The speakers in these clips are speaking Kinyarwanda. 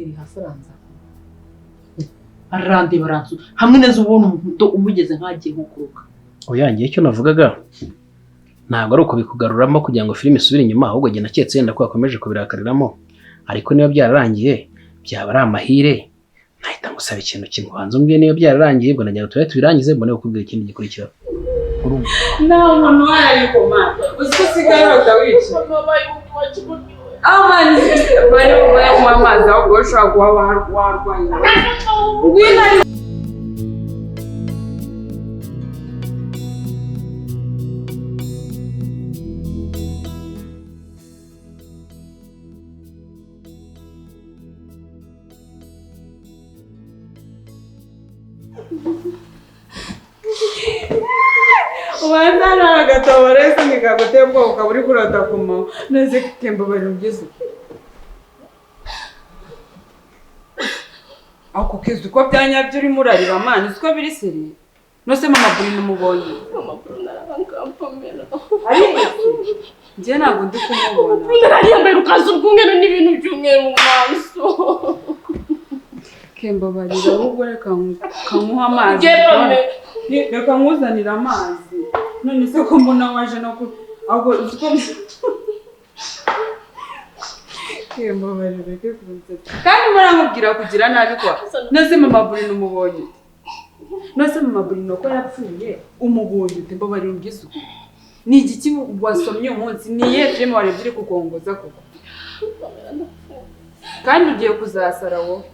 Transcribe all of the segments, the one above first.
ntereye hasi aranza arande baranzu hamwe neza ubona umuntu umugeze nkagiye nkukuruka. Oyangiye icyo navugaga ntabwo ari uko bikugaruramo kugira ngo filime isubire inyuma, ahubwo njye naketse yenda ko yakomeje kubirakariramo, ariko niba byararangiye byaba ari amahire nahita ngusaba ikintu kimwe wanze umbwiye niba byararangiye ubwo nagira ngo tubirangize mbone kukubwira ikindi gikurikira. Nawe umuntu warayikoma uziko sigaye batawica amani bari mu amazi aho ushobora kuba warwaye ngwino. Ubanza agatobore se ngikaguteye ubwoba ukaba uri kurota kuma neze kemba bari ugeze ako kizu ko byanyabyo uri murarira amani siko biri seri nose mama Bruno mubonye. Mama Bruno arabangampamera nje ntabwo ndi kumubona. nariyambaye urukazi rw'umweru n'ibintu by'umweru mu maso. Kemba barira ahubwo reka kamuha amazi reka nkuzanira amazi none se ko mbona waje no ahubwo uziko Kemba barira reka kunsetsa kandi muramubwira kugira nabi kwa nose mama Bruno mubonye nose mama Bruno ko yapfuye umubonye temba bari ungize ni igiki wasomye umunsi ni ye filime warebye uri kugongoza koko kandi ugiye kuzasara wowe.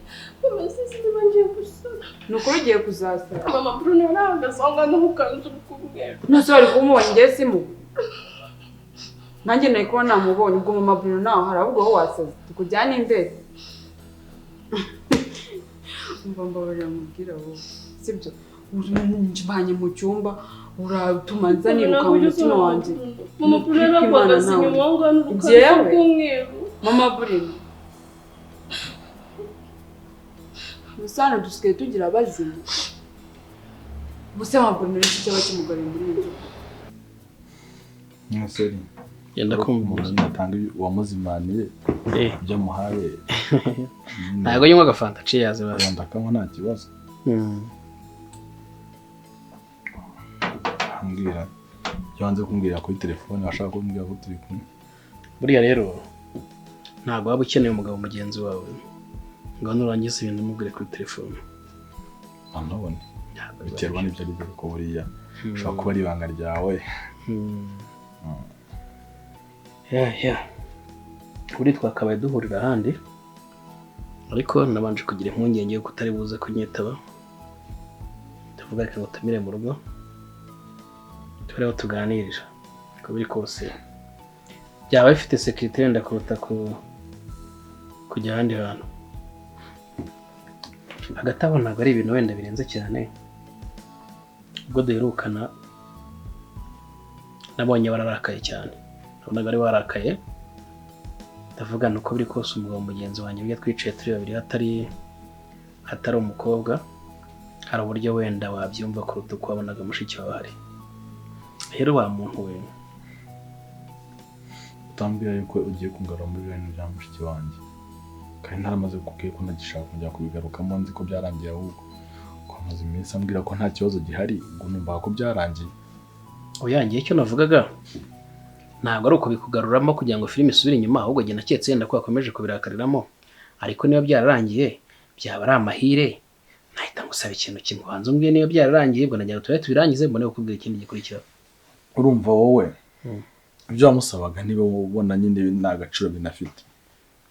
Nukuri ugiye kuzasara. Mama Bruno yarahagaze n'ubukanzu bw'umweru. Nose wari kumubonye njye simu. Nanjye nari kuba namubonye ubwo mama Bruno naho hari ahubwo aho wasaze tukujyana imbere. Mbamba baramubwira wowe sibyo urinjibanye mu cyumba uratuma nzaniruka mu mutima wanjye. Mama Bruno yarahagaze inyuma n'ubukanzu bw'umweru. Mama Bruno Musana dusigaye tugira abazimu. Buse mabwo muri iki cyaba kimugare muri inzu. Naseri. Yenda kumva natanga uwamuzimaniye. Byo muhaye. Ntago nywa gafanta ciye yaze basi. Yanda kamwe nta kibazo. Ambwira. Yanze kumbwira kuri telefone ashaka kumbwira ko turi kumwe. Buriya rero ntago waba ukeneye umugabo mugenzi wawe. Ngo nurangiza ibintu mubwire kuri telefone. Anabone. Biterwa n'ibyo ari byo ko buriya ushobora kuba ari ibanga ryawe. Kuri twakabaye duhurira ahandi ariko nabanje kugira impungenge yo kutari buze kunyitaba. Tuvuga ko utamire mu rugo. Tureho tuganirira. Ko biri kose. Byaba bifite security wenda kuruta kujya ahandi hantu. Agatabo ntabwo ari ibintu wenda birenze cyane. Ubwo duherukana nabonye bararakaye cyane. Nabonaga ari warakaye. Ndavuga nuko biri kose umugabo mugenzi wanjye bya twicaye turi babiri hatari umukobwa. Hari uburyo wenda wabyumva kuruta uko wabonaga mushiki wawe hari. Rero wa muntu we utambwira yuko ugiye kungarura muri bintu bya mushiki wanjye. Kandi ntaramaze kukubwira ko ntagishaka kujya kubigarukamo nzi ko byarangiye ahubwo ko amaze iminsi ambwira ko nta kibazo gihari ngo numva ko byarangiye. Oyangiye icyo navugaga ntabwo ari uko bikugaruramo kugira ngo filime isubire inyuma, ahubwo njye naketse yenda ko yakomeje kubirakariramo, ariko niba byararangiye byaba ari amahire nahita ngusaba ikintu kimwe wanze umbwiye niba byararangiye ubwo nagira ngo tubirangize mbone kukubwira ikindi gikurikira. Urumva wowe ibyo wamusabaga niba ubona nyine nta gaciro binafite.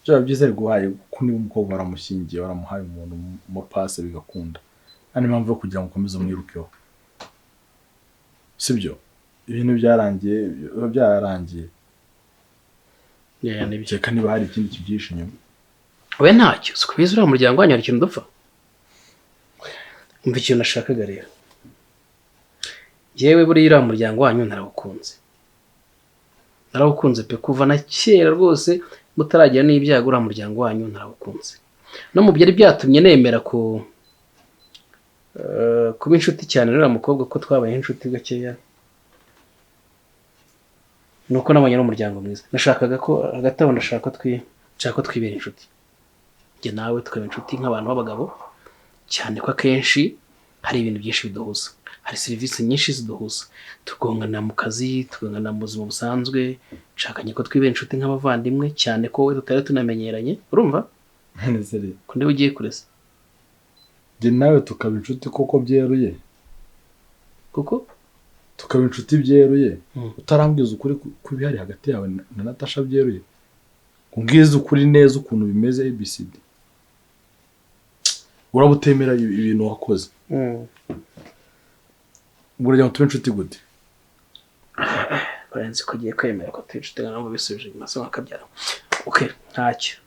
Byaba byiza guhaye ko niba umukobwa waramushyingiye waramuhaye umuntu mu passe bigakunda. Ani mpamvu yo kugira ngo ukomeze umwirukeho. Sibyo ibintu byararangiye. Nibyo kandi niba hari ikindi kibyishe inyuma. We ntacyo sikubiza uriya muryango wanyu hari ikintu dupfa. Umva ikintu nashakaga rero. Yewe buriya uriya muryango wanyu narawukunze pe kuva na kera rwose mutaragira n'ibyago uriya muryango wanyu narawukunze. No mu byari byatumye nemera kuba inshuti cyane n'uriya mukobwa ko twabaye inshuti gakeya. Nuko nabonye n'umuryango mwiza. Nashakaga ko hagati aho ndashaka ko twibera inshuti. njye nawe tukaba inshuti nk'abantu b'abagabo, cyane ko akenshi hari ibintu byinshi biduhuza, hari serivisi nyinshi ziduhuza, tugongana mu kazi, tugongana mu buzima busanzwe, nshakanye ko twibe inshuti nk'abavandimwe, cyane ko we tutari tunamenyeranye, urumva? Ko ndiwe ugiye kuresa njye nawe tukaba inshuti koko byeruye, kuko tukaba inshuti byeruye, utarambwiza ukuri ku bihari hagati yawe na Natasha byeruye, umbwiza ukuri neza ukuntu bimeze ABCD, urabutemera ibintu wakoze. Burya ngo tube inshuti gute? Barenze ko ugiye kwemera ko turi inshuti ntabwo bisubije inyuma se wakabyara. Okay, ntacyo.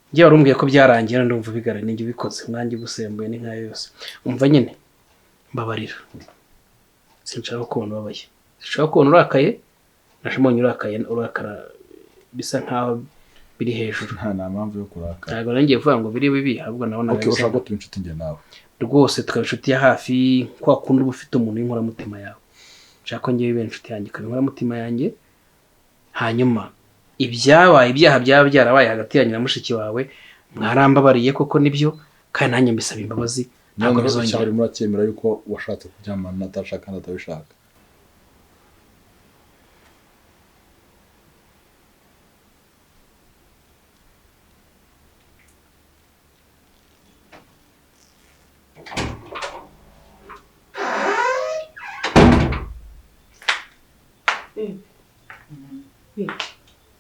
Njye warumbwiye ko byarangira ndumva bigara ninjye ubikoze, mwanjye gusembuye n'inkayo yose. Umva nyine mbabarira. Sinshaka kubona babaye. Sinshaka kubona urakaye, nashimonye urakaye urakara bisa nkaho biri hejuru. Nta mpamvu yo kurakara. Ntabwo nangiye kuvuga ngo biri bibi, ahubwo nabona Okay, ushaka ko tube inshuti njye nawe. Rwose tukaba inshuti ya hafi, kwa kundi uba ufite umuntu w'inkoramutima yawe. Nshaka ko ngewe inshuti yanjye ikaba inkoramutima yanjye, hanyuma ibyaha byaba byarabaye hagati yanjye na mushiki wawe mwarambabariye koko nibyo, kandi nanjye mbisaba imbabazi, ntabwo bizongera. Cyari muracyemera yuko washatse kuryamana na Natasha kandi atabishaka.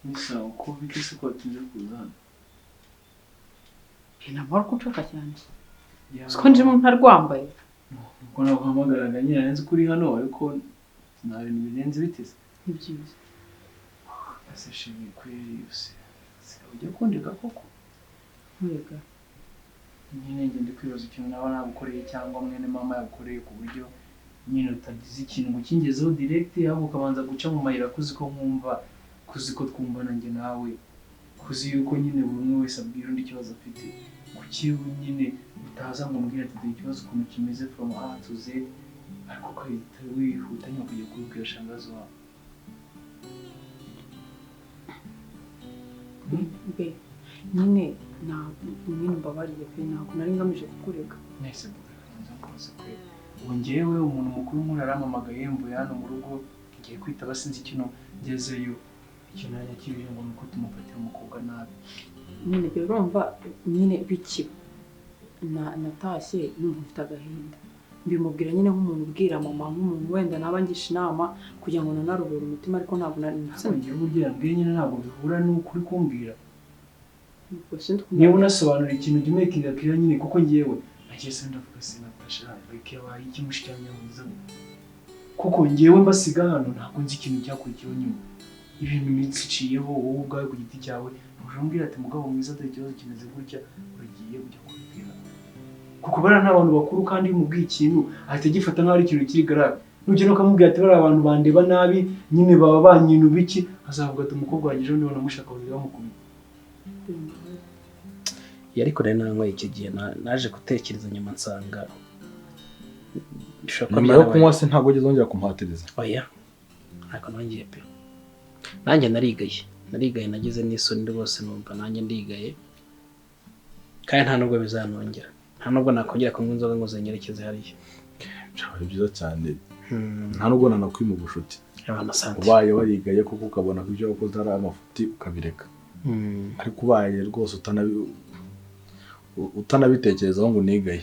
Nisa uko bigeze ko watinze kuza hano. Ntabwo kunshaka cyane. Siko njemo ntarwambaye. Nuko naguhamagaraga nyine nzi kuri hano ariko nta bintu birenze biteze. Ni byiza. Ase shimye kweri yose. Sikaba ujya kundeka koko. Mwega. Nyine njye ndi kwibaza ikintu naba nagukoreye cyangwa mwene mama yagukoreye ku buryo nyine utagize ikintu ngo kingezeho direct ahubwo ukabanza guca mu mayira kuzi ko nkumva, kuzi ko twumbana njye nawe, kuzi yuko nyine buri umwe wese abwira undi ikibazo afite, kuki nyine utaza ngo mbwira ati dore ikibazo ukuntu kimeze from A to Z, ariko ukahita wihuta nyuma kujya kubibwira shangazi wawe. Nyine ntabwo mbabariye pe, ntabwo nari ngamije kukureka. Nese bukanza kose kwe. Ubu njyewe umuntu mukuru muri arampamagaye mvuye hano mu rugo, ngiye kwitaba sinzi kino ngezeyo. Ikintu yakibije ngo nuko tumufatira umukobwa nabi. Nyine byo urumva nyine bikiba. Natashye numva mfite agahinda. Mbimubwira nyine nk'umuntu ubwira mama, nk'umuntu wenda nabangisha inama kugira ngo nanaruhure umutima, ariko ntabwo nari ngiye kugira mbwiye nyine ntabwo bihura n'ukuri kumbwira. Niba unasobanura ikintu jya umekinga kira nyine kuko ngewe nagiye se ndavuga se Natasha ariko yabaye iki mushikanya mwiza. Kuko ngewe mbasiga hano ntabwo nzi ikintu cyakurikiyeho nyuma. Ibintu iminsi iciyeho wowe ubwawe ku giti cyawe urambwira ati mugabo mwiza dore ikibazo kimeze gutya, uragiye kujya kubibwira. Kuko bara nta bantu bakuru kandi iyo umubwiye ikintu ahita agifata nk'aho ari ikintu kiri grave. Nugera ukamubwira ati bari abantu bandeba nabi nyine baba banyinu biki, azavuga ati umukobwa wagijeho niba namushaka buri bamukubita. Ariko rero nanywa icyo gihe naje gutekereza nyuma nsanga nyuma yo kunywa se ntabwo ugeze wongera kumuhatiriza. Oya, ntabwo nongeye pe. Nanjye narigaye nagize n'isoni rwose, numva nanjye ndigaye, kandi nta nubwo bizanongera, nta nubwo nakongera kunywa inzoga ngo zenyerekeze hariya. Byaba byiza cyane, nta nubwo nanakwima ubushuti. Asante. Ubaye warigaye kuko ukabona ko ibyo wakoze ari amafuti ukabireka, ariko ubaye rwose utanabitekerezaho ngo unigaye,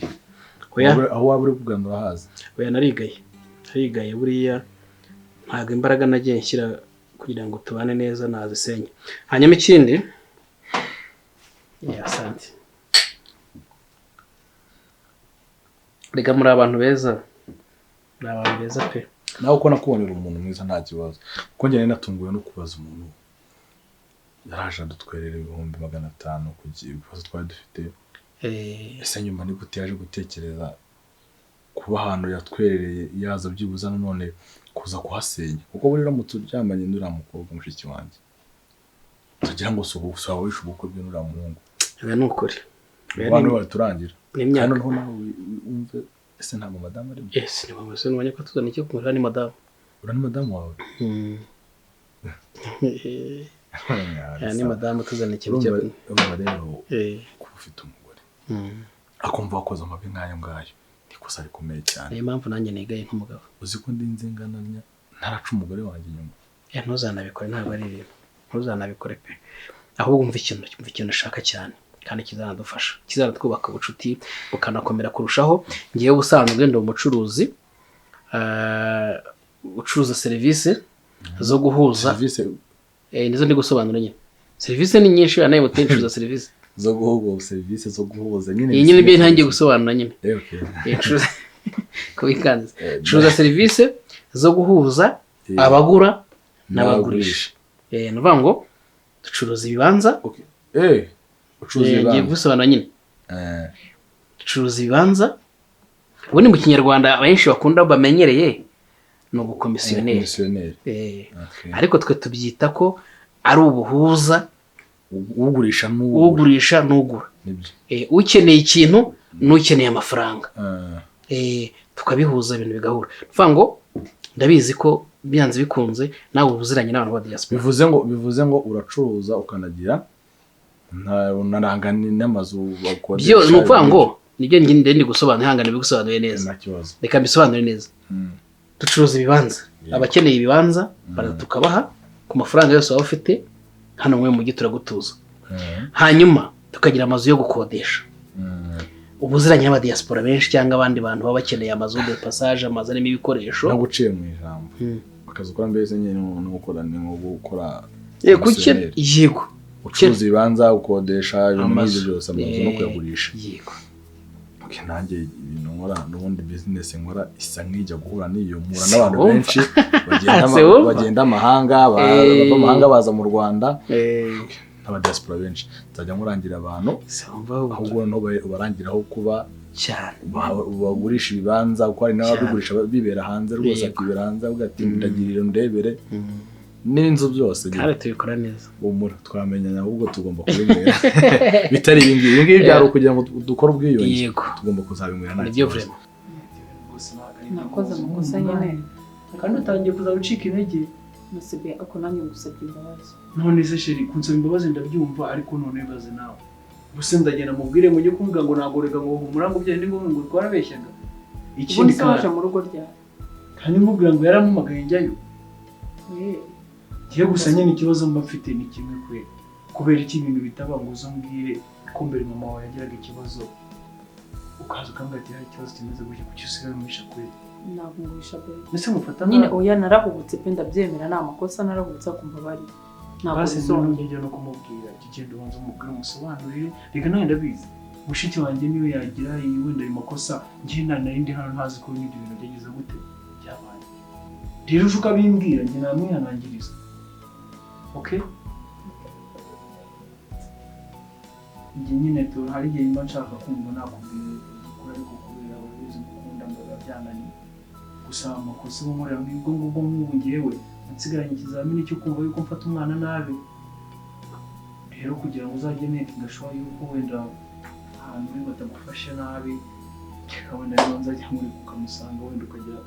aho waba uri kugana urahazi. Oya, narigaye buriya ntabwo imbaraga nagiye nshyira kugira ngo tubane neza nazisenya. Hanyuma ikindi asante, rega muri abantu beza, muri abantu beza pe. Nawe uko nakubonera umuntu mwiza nta kibazo, kuko njye nari natunguwe no kubaza umuntu yaraje adutwerera 500 ku kibazo twari dufite. Ese nyuma ni gute yaje gutekereza kuba ahantu yatwerereye yaza byibuza none kuza kuhasenya, kuko buri ramutse uryamanye n'uriya mukobwa mushiki wanjye tugira ngo usaba wishe ubukwe bwe n'uriya muhungu. Ni ukuri abantu baraturangira n'imyaka noneho nawe wumve. Ese ntabwo madamu ari ni mama se nubonye ko tuzana icyo kumurira ni madamu. Ura ni madamu wawe? ni madamu tuzana ikintu cyo urumva rero kuba ufite umugore akumva wakoze amabi nk'ayo ngayo ikosa rikomeye cyane. Niyo mpamvu nanjye nigaye nk'umugabo. Uzi ko ndi nzingana ntaraca umugore wanjye inyuma. Ntuzanabikore, ntabwo ari ibintu, ntuzanabikore pe, ahubwo umva ikintu ushaka cyane kandi kizanadufasha, kizanatwubaka ubucuti bukanakomera kurushaho. Ngiye ubusanzwe ndi umucuruzi ucuruza serivisi zo guhuza. Nizo ndi gusobanura nyine. Serivisi ni nyinshi, nayo mutencuruza serivisi zo guhuza, serivisi zo guhuza nyine. Iyi nyine byo ntangiye gusobanura nyine. Kubikanze. Curuza serivisi zo guhuza abagura n'abagurisha. Nuvuga ngo ducuruza ibibanza. Ucuruza ibibanza. Ngiye gusobanura nyine. Ducuruza ibibanza. Ubundi mu Kinyarwanda abenshi bakunda bamenyereye no gukomisiyoneri. Ariko twe tubyita ko ari ubuhuza, ugurisha n'ugura. Ukeneye ikintu n'ukeneye amafaranga. Tukabihuza ibintu bigahura. Nuvuga ngo ndabizi ko byanze bikunze nawe ubuziranye n'abantu ba diaspora. Bivuze ngo uracuruza ukanagira unarangana n'amazu bakodesha. Byo nuvuga ngo nibyo ndi gusobanura, ihangane bigusobanure neza. Reka mbisobanure neza. Ducuruza ibibanza. Abakeneye ibibanza tukabaha ku mafaranga yose waba ufite, hano mwe mu mujyi turagutuza. Hanyuma tukagira amazu yo gukodesha. Ubuziranye n'aba diaspora benshi cyangwa abandi bantu baba bakeneye amazu de passage, amazu arimo ibikoresho. Naguciye mu ijambo. Akazi ukora mbese nyine no gukora yego. Ucuruza ibibanza, ukodesha ibintu byose, amazu no kuyagurisha. Yego. Nanjye ibintu nkora n'ubundi business nkora isa nk'ijya guhura n'iyo mpura n'abantu benshi bagenda amahanga, bava amahanga baza mu Rwanda, aba diaspora benshi. Nzajya nkurangira abantu ahubwo no barangiraho kuba cyane bagurisha ibibanza, kuko hari n'ababigurisha bibera hanze rwose, akibera hanze ugati ndagirira ndebere n'inzu byose. Kandi tubikora neza. Twamenyana ahubwo tugomba kubimwera bitari ibingibi byari ukugira ngo dukore ubwiyunge. Tugomba kuzabimwera nta kibazo. Nakoze amakosa nyine kandi utangiye kuzabucika intege. Nasibe ako nanjye ngusabye imbabazi. None se sheri, kunsaba imbabazi ndabyumva, ariko none baze nawe. Buse ndagenda mubwire ngo njye kumubwira ngo nagorega ngo humura ngo byende ngo twarabeshyaga. Ikindi kaje mu rugo rya. Kandi mubwira ngo yaramumagaye njyayo. Kiye gusa nyine ikibazo mba mfite ni kimwe kwe. Kubera iki ibintu bitaba ngo uzombwire ko mbere mama wawe yagiraga ikibazo. Ukaza ukamubwira ikibazo kimeze gutya kuki usigaye mwisha kwe. Ntabwo ngwisha be. Nese mufata nyine oya narahubutse pe ndabyemera nta makosa narahubutse akumva bari. Ntabwo bizongera no kumubwira kigenda ubanza umubwira umusobanurire. Reka nawe ndabizi. Mushiki wanjye niwe yagira wenda ayo makosa, njye narindi hano ntazi ko n'ibyo bintu byageze gute byabaye. Rero ujuka bimbwira njye namwihanangiriza. Okay? Njye nyine hari igihe mba nshaka kumva nakubwira ukuri, ariko kubera ababizi gukunda mbaga byananiye. Gusa amakosa nkorera n'ubwo ngubwo nk'ubu njyewe nsigaranye ikizamini cyo kumva yuko mfata umwana nabi. Rero kugira ngo uzajye making sure yuko wenda ahantu uri batagufashe nabi, wenda niba nzajya muri kukamusanga wenda ukagira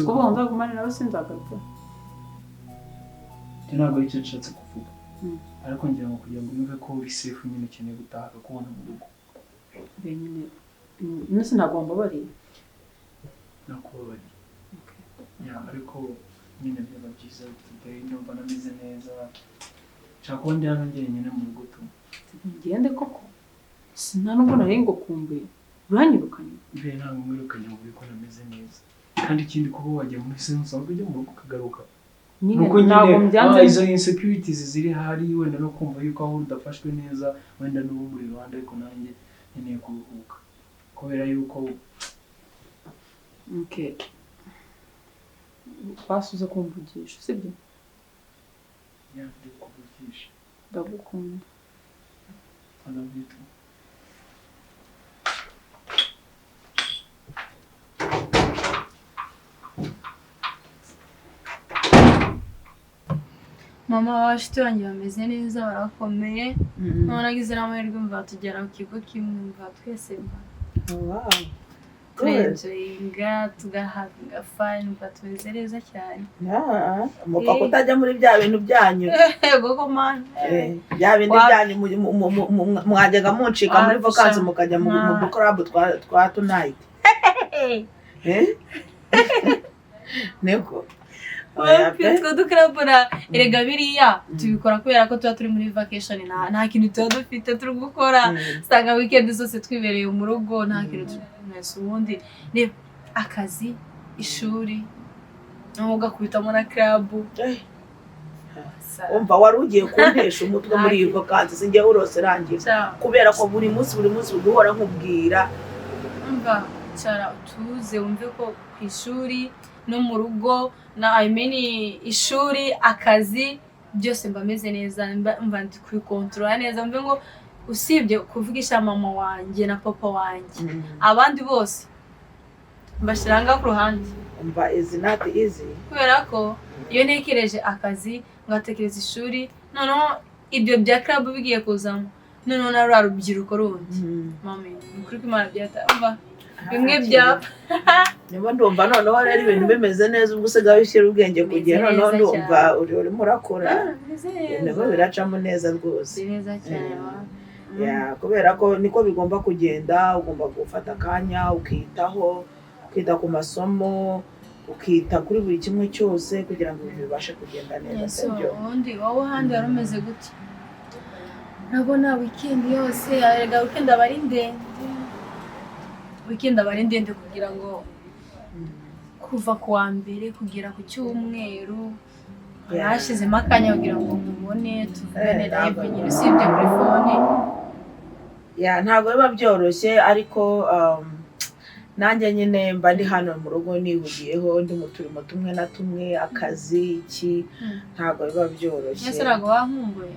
kuba nzagumanira nawe sinzagaruka. Ntabwo ari cyo nshatse kuvuga, ariko ngira ngo kugira ngo yumve ko uri safe nyine ukeneye gutaha kubona mu rugo. Nyine nese nagomba bari nakubabariye. Ariko nyine byaba byiza today numva nameze neza. Nshaka kuba ndi hano njyenyine mu rugo tu. Ngende koko sinta nubwo nari ngo kumbuye uranyirukanye. Mbe ntabwo mwirukanye ngo ko nameze neza. Kandi ikindi kuba wajya muri sense aho ujya mu rugo ukagaruka. Nuko nyine izo insecurities ziri hari, wenda no kumva yuko aho udafashwe neza, wenda n'ubu muri Rwanda, ariko nanjye nkeneye kuruhuka kubera yuko basuze kumvugisha sibyo? Kuvugisha ndagukunda. Anabitu mama washiti wanjye bameze neza, barakomeye. None agize n'amahirwe mva tugera ku kigo kimwe, mva twese mva. turenjoyinga tugahabwa fani mba tumeze neza cyane. mupfa kutajya muri bya bintu byanyu Gogo man. bya bindi byanyu mwajyaga muncika muri vacances mukajya mu club twa tonight neko Twe dukrabura erega biriya tubikora kubera ko tuba turi muri vacation nta kintu tuba dufite turi gukora sanga weekend zose twibereye mu rugo nta kintu twese ubundi ni akazi ishuri no gakubitamo na club. umva wari ugiye kuntesha umutwe muri iyi vacances sinjye urose rangira kubera ko buri munsi guhora nkubwira umva cyara tuze wumve ko kwishuri no mu rugo na ishuri akazi byose mbameze neza mba ndi kwikontrola neza mve ngo usibye kuvugisha mama wanjye na papa wanjye abandi bose mbashiranga ku ruhande umva is not easy kubera ko iyo ntekereje akazi ngatekereza ishuri noneho ibyo bya club bigiye kuzamo noneho na rubyiruko rundi mama ukuri kw'Imana byatamba bimwe bya niba ndumva noneho rero ibintu bimeze neza ubwo usigaye ushyira ubwenge kugiye noneho ndumva urimo urakora niba biracamo neza rwose neza cyane kubera ko niko bigomba kugenda ugomba gufata akanya ukita ku masomo ukita kuri buri kimwe cyose kugira ngo bibashe kugenda neza sibyo ubundi wowe handi wari umeze gute nabona weekend yose arega weekend abari ndende kugira ngo kuva ku wa mbere kugera ku cyumweru yashizemo akanya kugira ngo mubone tuvugane live nyine usibye kuri phone ntabwo biba byoroshye ariko nanjye nyine mba ndi hano mu rugo nihugiyeho ndi mu turimo tumwe na tumwe akazi ntabwo biba byoroshye ese ntabwo wankumbuye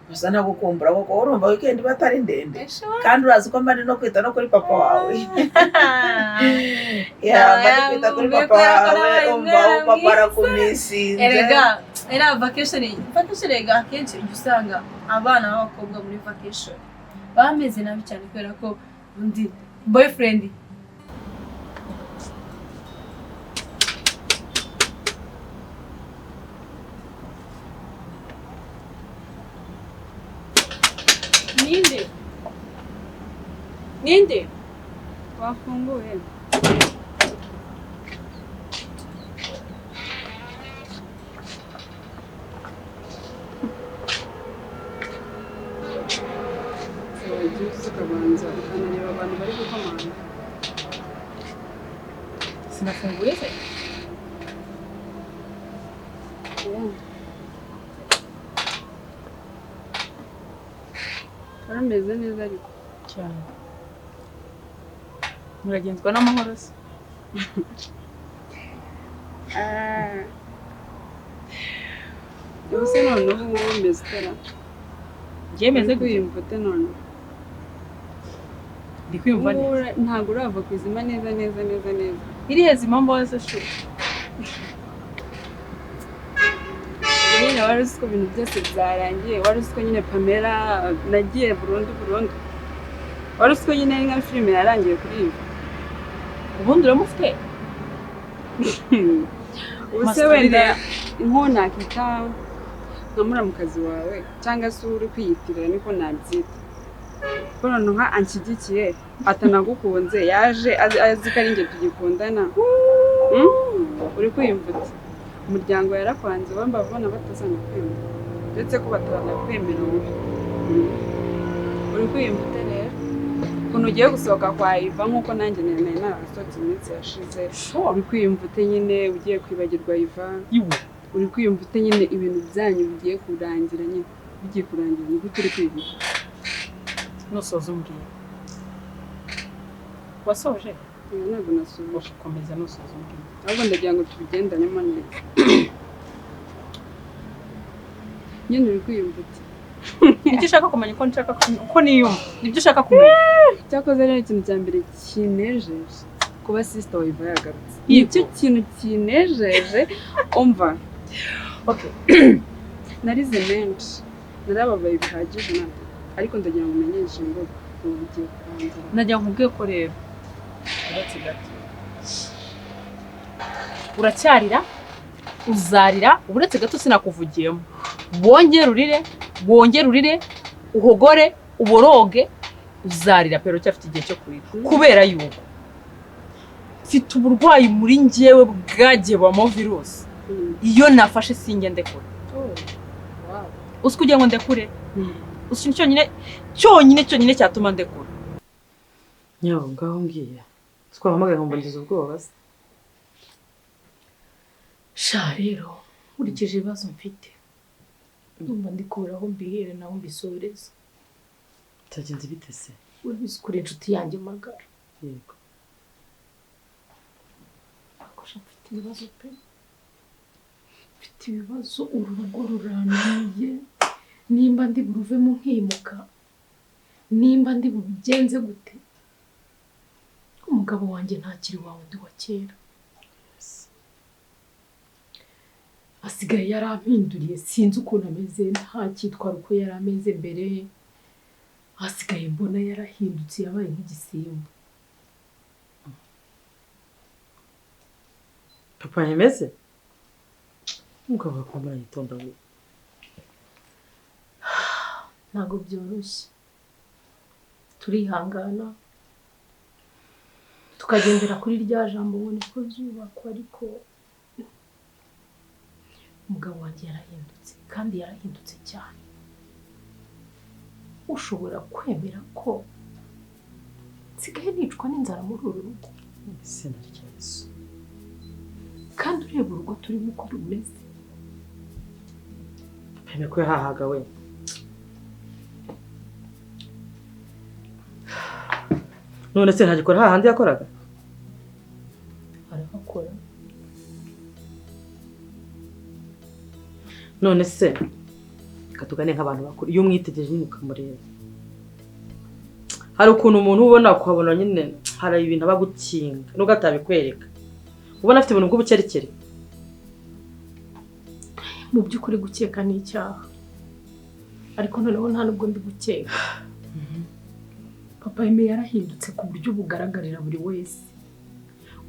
gusa nagukumbura kuko urumva weekend batari ndende kandi urazi ko mbari no kwita no kuri papa wawe mbari kwita kuri papa wawe umva papa arakumisinze era vacation akenshi ujya usanga abana b'abakobwa muri vacation bameze nabi cyane kubera ko undi boyfriend Ninde? Wafunguye. Sinafunguye se? Ameze neza ariko cyane. Muragenzwa n'amahoro se? Ubuse noneho ubu meze utera? Meze kwiyumva ute none? Ndi kwiyumva neza? Ntabwo urava ku izima neza. Irihe zima mbaza sho? Nyine wari uzi ko ibintu byose byarangiye, wari uzi ko nyine Pamela nagiye burundu. Wari uzi ko nyine nka filime yarangiye kuri ibi. Ubundi uramufite? Ubuse wenda inkona nakita nka muramukazi wawe cyangwa se uri kwiyitirira niko nabyita. Kono nka anshyigikiye atanagukunze yaje azi ko ari njye tugikundana. Uri kwiyumva ute? Umuryango yarakwanze bamba babona batazanakwemera ndetse ko batanakwemera wowe. Uri kwiyumva ute rero? Ukuntu ugiye gusohoka kwa Iva nk'uko nanjye narasohotse iminsi yashize. Uri kwiyumva ute nyine ugiye kwibagirwa Iva? Uri kwiyumva ute nyine ibintu byanyu bigiye kurangira nyine bigiye kurangira ni gute uri kwiyumva? Nusoza umbwiye. Wasoje? Ntabwo nasoje. Komeza nusoza umbwiye. Ahubwo ndagira ngo tubigendanemo neza. Nyine uri kwiyumva ute? Icyo ushaka kumenya uko niyumva nibyo ushaka kumenya. Cyakoze rero ikintu cya mbere kinejeje kuba sister Iva yagarutse. Icyo kintu kinejeje umva. Okay. Narize menshi. Narababaye bihagije ariko ndagira ngo umenyeshe ngo ugiye kurangira. Najya nkubwiye ko rero uretse gato uracyarira uzarira uretse gato sinakuvugiyemo wongere urire uhogore uboroge uzarira pero cyafite igihe cyo kurira kubera yuko mfite uburwayi muri njyewe bwagiye bamo virusi iyo nafashe singe ndekure uzi kugira ngo ndekure uzi cyonyine cyatuma ndekura nyawo ngaho ngiye twahamagaye ngo ngize ubwoba se sha rero nkurikije ibibazo mfite numva ndikuraho mbihere naho mbisoreza byagenze bite se urabizi kuri inshuti yanjye magara yego akosha mfite ibibazo pe mfite ibibazo urugo ruraniye nimba ndi buruvemo nkimuka nimba ndi bubigenze gute umugabo wanjye ntakiri wa wundi wa kera asigaye yarampinduriye sinzi ukuntu ameze ntakitwara uko yari ameze mbere asigaye mbona yarahindutse yabaye nk'igisimba papa yemeze umugabo akomera yitonda we ntabwo byoroshye turihangana tukagendera kuri rya jambo ubona ko byubakwa ariko umugabo wanjye yarahindutse kandi yarahindutse cyane ushobora kwemera ko nsigaye nicwa n'inzara muri uru rugo izina rya Yesu kandi ureba urugo turimo uko rumeze peme ko yahahaga we none se ntagikora hahandi yakoraga arahakora none se katugane nk'abantu bakuru iyo umwitegereje nyine ukamureba hari ukuntu umuntu ubona kuhabona nyine hari ibintu aba gukinga nubwo atabikwereka ubona afite ibintu bw'ubukerekere mu by'ukuri gukeka ni icyaha ariko noneho nta nubwo ndi gukeka papa yeme yarahindutse ku buryo bugaragarira buri wese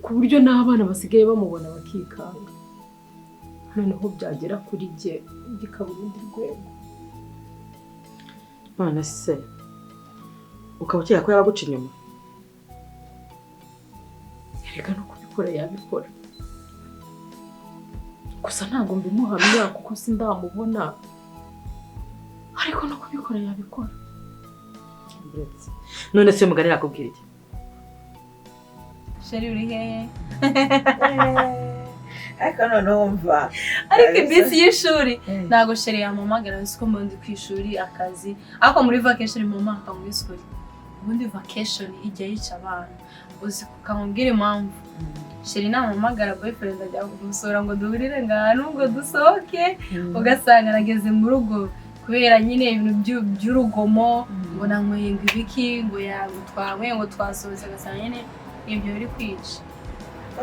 ku buryo n'abana basigaye bamubona bakikanga noneho byagera kuri jye gikaba urundi rwego none se ukaba ukeka ko yabaguca inyuma erega no kubikora yabikora gusa ntabwo mbimuhamya kuko sindamubona ariko no kubikora yabikora none se mugani nakubwira iki sheri uri hehe ariko noneho wumva ariko iminsi y'ishuri ntabwo sheri yampamagara uzi ko mba ndi ku ishuri akazi ariko muri vacation mama akamubwira isuri ubundi vacation ijya yica abana uzi kukamubwira impamvu sheri nampamagara boyfriend ajya kumusura ngo duhurire ngano ngo dusohoke ugasanga nageze mu rugo kubera nyine ibintu by'urugomo ngo nanyweye ngo ibiki ngo yagutwawe ngo twasohotse agasanga nyine ibyo biri kwica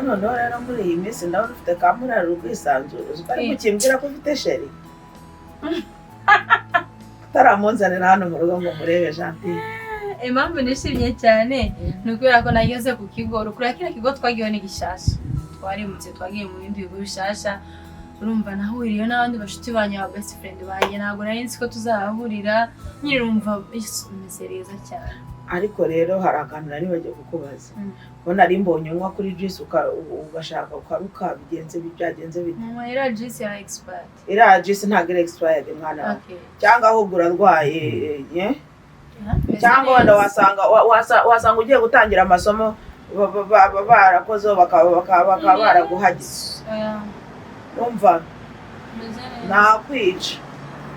noneho rero muri iyi minsi ndabona ufite kamurara urwisanzura uzi ko ari mukimbwira ko ufite sheri utaramunzanira hano mu rugo ngo murebe Gentille impamvu nishimye cyane ni ukubera ko nageze ku kigo rukura kiriya kigo twagiyeho ni gishyashya twarimutse twagiye mu bindi bigo bishyashya urumva nahuriye n'abandi bashuti banjye ba best friend banjye ntabwo nari nzi ko tuzahahurira nyine urumva bimeze neza cyane ariko rero hari akantu nari bagiye kukubaza ko nari mbonye unywa kuri juice ugashaka ukaruka bigenze byagenze bite mama iriya juice ya expired iriya juice ntabwo iri expired mwana cyangwa ahubwo urarwaye cyangwa wenda wasanga ugiye gutangira amasomo barakozeho bakaba baraguhagize umva nakwica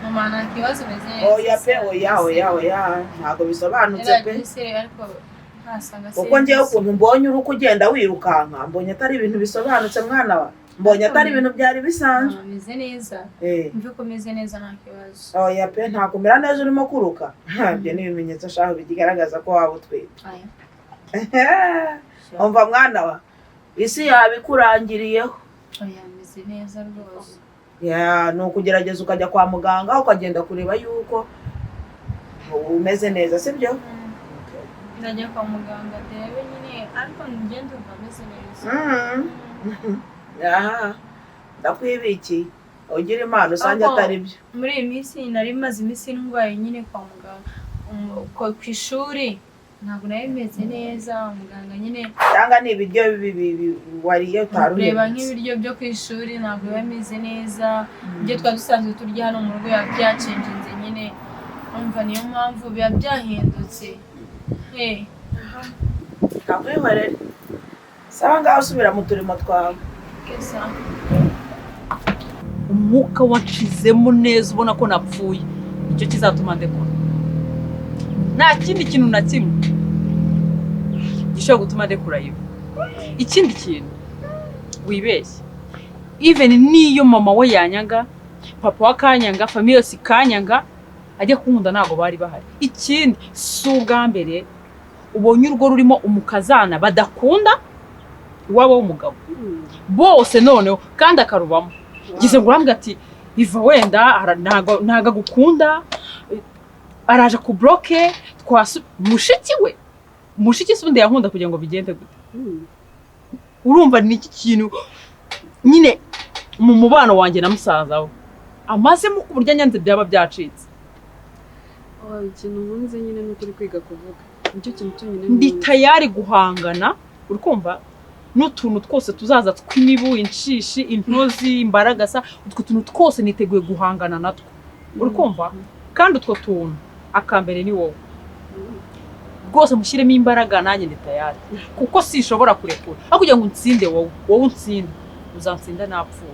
mama nta kibazo meze neza oya ntabwo bisobanutse pe kuko ngewe ukuntu mbonye uri kugenda wirukanka mbonye atari ibintu bisobanutse mwana wa mbonye atari ibintu byari bisanzwe meze neza mve ko meze neza nta kibazo oya pe nta kumera neza urimo kuruka ibyo ni ibimenyetso ashaka bigaragaza ko waba utwite umva mwana wa isi yabikurangiriyeho oya meze neza rwose ni ukugerageza ukajya kwa muganga ukagenda kureba yuko umeze neza sibyo ndajya kwa muganga ndebe nyine ariko ngende umva ameze neza. Aha ndakwibikiye ugira impano usange atari byo. Muri iyi minsi nari maze iminsi ndwaye nyine kwa muganga ku ishuri ntabwo nari meze neza muganga nyine cyangwa ni ibiryo wariye utaruye. Reba nk'ibiryo byo ku ishuri ntabwo biba bimeze neza ibyo twari dusanzwe turya hano mu rugo biba byacenjinze nyine umva niyo mpamvu biba byahindutse. Ntakwihorere saba ngaho usubira mu turimo twawe. Umwuka wacizemo neza ubona ko napfuye nicyo kizatuma ndekura. Nta kindi kintu na kimwe gishobora gutuma ndekura yiwe. Ikindi kintu wibeshye even niyo mama we yanyanga papa wa kanyanga famille yose kanyanga ajya kunkunda ntago bari bahari. Ikindi si ubwa mbere ubonye urugo rurimo umukazana badakunda iwabo w'umugabo bose noneho kandi akarubamo gize ngo urambwa ati biva wenda ntago agukunda araje ku bloke mushiki sundi yankunda kugira ngo bigende gute. Urumva ni iki kintu nyine mu mubano wanjye na musaza we amazemo ku buryo nyanze byaba byacitse. Ikintu nkunze nyine nuko uri kwiga kuvuga nicyo kintu cyonyine ndi tayari guhangana urikumva n'utuntu twose tuzaza tw'imibu inshishi intozi imbaragasa utwo tuntu twose niteguye guhangana natwo urikumva kandi utwo tuntu akambere ni wowe rwose mushyiremo imbaraga nanjye ndi tayari kuko sishobora kurekura aho kugira ngo unsinde wowe unsinde uzansinda napfuye.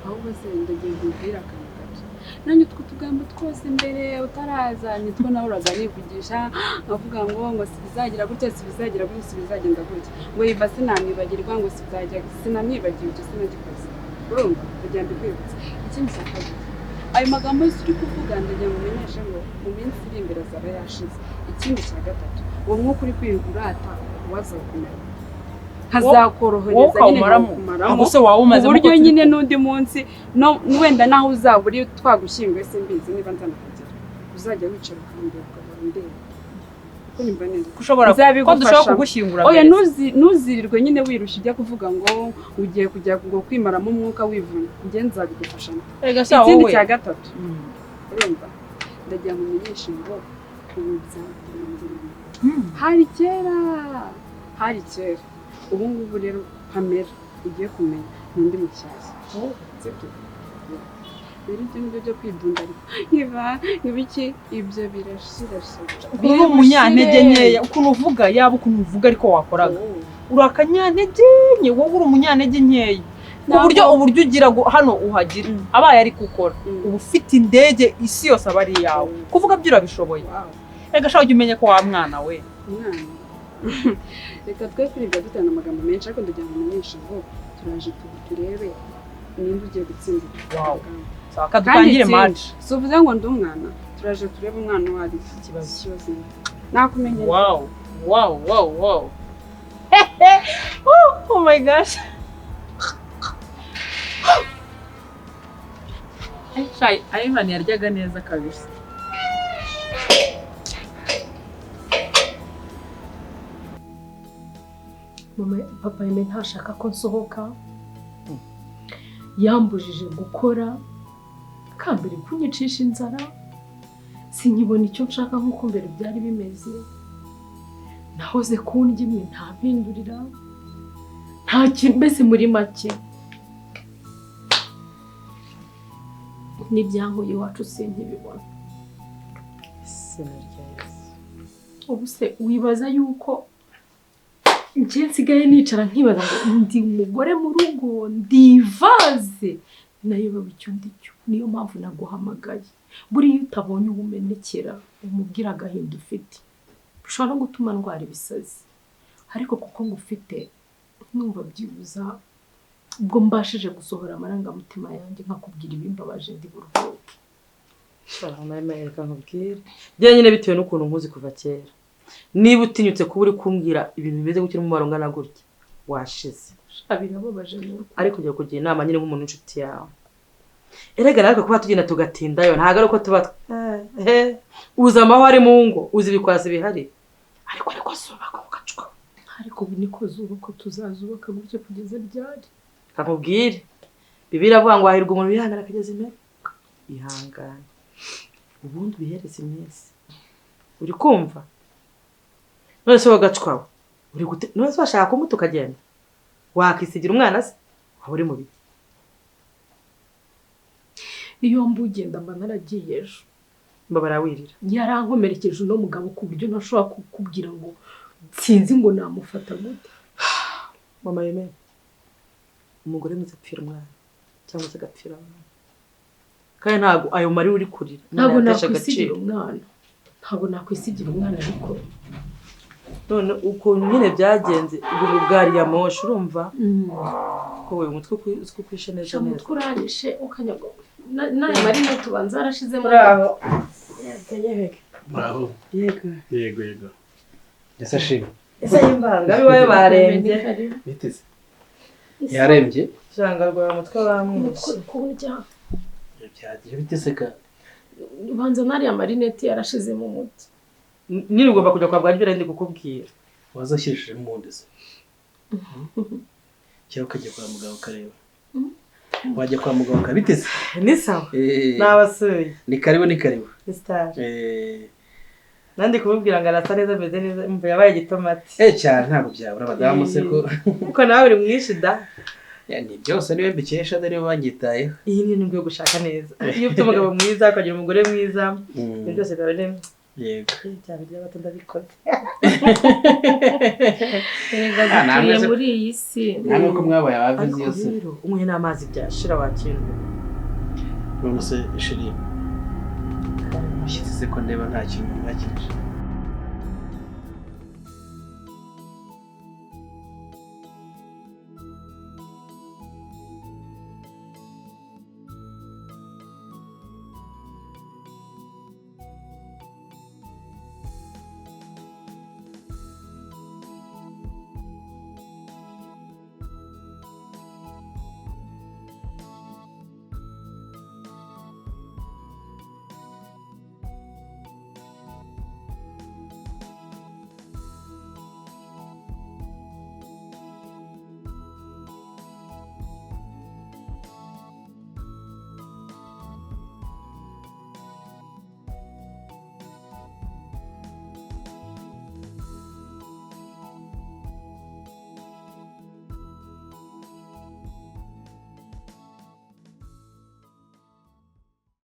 ahubwo se ndagiye kubwira akantu gato nanjye utwo tugambo twose mbere utaraza nitwo nahoraga nivugisha avuga ngo sibizagira gutya sibizagira gutya sibizagenda gutya ngo yiva sinamwibagirwa ngo sinamwibagiwe icyo sinagikoze urumva kugira ngo mbibwibutse. Ikindi cya kabiri ayo magambo yose uri kuvuga ndagira ngo umenyeshe ngo mu minsi iri imbere azaba yashize. Ikindi cya gatatu uwo mwuka uri kwirirwa urata wazakumera hazakorohereza nyine kumaramo uburyo nyine n'undi munsi wenda naho uzaba uri twagushyinguye simbizi niba nzanakugira uzajya wicara ukambira ukabara ndeba uko nimba neza ko dushobora kugushyingura. Oya ntuzirirwe nyine wirushya ujya kuvuga ngo ugiye kujya ngo kwimaramo umwuka wivuna njye nzabigufashamo. Ikindi cya gatatu urumva ndagira ngo umenyeshe ngo ubu byakurangirira hari kera ubu ngubu rero Pamela ugiye kumenya n'undi mushyashya. Rero ibyo ngibyo byo kwidundarika nk'ibiki ibyo birashira. Uri umunyantege nkeya ukuntu uvuga yaba ukuntu uvuga ariko wakoraga uri akanyantege nke wowe uri umunyantege nkeya uburyo ugira hano uhagira abaye ari gukora uba ufite indege isi yose aba ari iyawe kuvuga byo urabishoboye. Reka shaka umenye ko wa mwana we reka twe kwirirwa dutanga amagambo menshi ariko ndagira ngo umenyeshe ngo turaje turebe nimba ugiye gutsindira. Saka dutangire match. Si uvuze ngo ndi umwana turaje turebe umwana wari ikibazo nakumenye. Wow. Oh my gosh. Ayimana yaryaga neza kabisa. Papa yeme ntashaka ko nsohoka yambujije gukora kambere kunyicisha inzara sinkibona icyo nshaka nk'uko mbere byari bimeze nahoze kundya imwe ntabindurira nta kintu mbese muri make n'ibyankuye iwacu sinkibibona. Ubu se wibaza yuko njye nsigaye nicara nkibaza ngo ndi umugore mu rugo ndivaze nayo baba icyo ndicyo niyo mpamvu naguhamagaye buriya utabonye ubumenekera umubwira agahinda ufite ushobora no gutuma ndwara ibisazi ariko kuko ngufite numva byibuza ubwo mbashije gusohora amarangamutima yanjye nkakubwira ibimbabaje ndi buruhuke. Reka nkubwire bya nyine bitewe n'ukuntu nkuzi kuva kera niba utinyutse kuba uri kumbwira ibintu bimeze gutya mu mubaro ngana gutya washize. Birababaje ariko ugiye kugira inama nyine nk'umuntu inshuti yawe erega ariko kuba tugenda tugatindayo ntabwo ari uko tuba uzi amahoro ari mu ngo uzi ibikwasi bihari ariko zubaka ugacwa. ariko ubu niko zubakwa tuzazubaka gutya kugeza ryari? Kakubwire Bibiliya avuga ngo hahirwa umuntu wihangana akageza imperuka. Ihangane ubundi bihereze iminsi. Uri kumva? None se wagacwawe uri gute? None se bashaka kumuta ukagenda wakisigira umwana se waba uri mu biki? Iyo mbugenda mba naragiye ejo Mbabara wirira. yarankomerekeje uno mugabo ku buryo ntashobora kukubwira ngo sinzi ngo namufata gute. Mama Yeme, umugore mwiza apfira umwana cyangwa se agapfira abana. Kandi ntabwo ayo mari uri kurira. Ntabwo nakwisigira umwana. Ntabwo nakwisigira umwana ariko none ukuntu nyine byagenze ubwo bwari ya moshi urumva? Ko we umutwe kwishe neza neza. umutwe uranyishe ukanyago. Nayo mari no tubanza arashizemo. Bravo. Bravo. Yego. Ese shima. Ese yimbanga bibaye barembye. Biteze. Yarembye. Cyangwa rwa mutwe wamwishe. Kurya. Byagiye bitese ka. Ubanza nari amarineti yarashizemo umuti. Nyine ugomba kujya kwa bwajira ndi kukubwira. Wazashyirishije mu ndese. Cyangwa ukajya kwa muganga ukareba. Wajya kwa muganga biteze. Ni sawa. Nabasuye. Ni karibu. Ni star. Nandi kumubwira ngo arasa neza meze neza imvu yabaye gitomati. Cyane ntabwo byabura abadamu se ko. Uko nawe uri mwishida. Ni byose niwe mbikesha dore banyitayeho. Iyi ni indyo gushaka neza. Iyo ufite umugabo mwiza akagira umugore mwiza, byose biba biri yego. Cyane by'abato ndabikoze. Erega muri iyi si. Namwe ko mwabaye abavuzi yose. Umuhe n'amazi byashira wakintu. None se shiri. Bishyitse ko ndeba nta kintu mwakirije.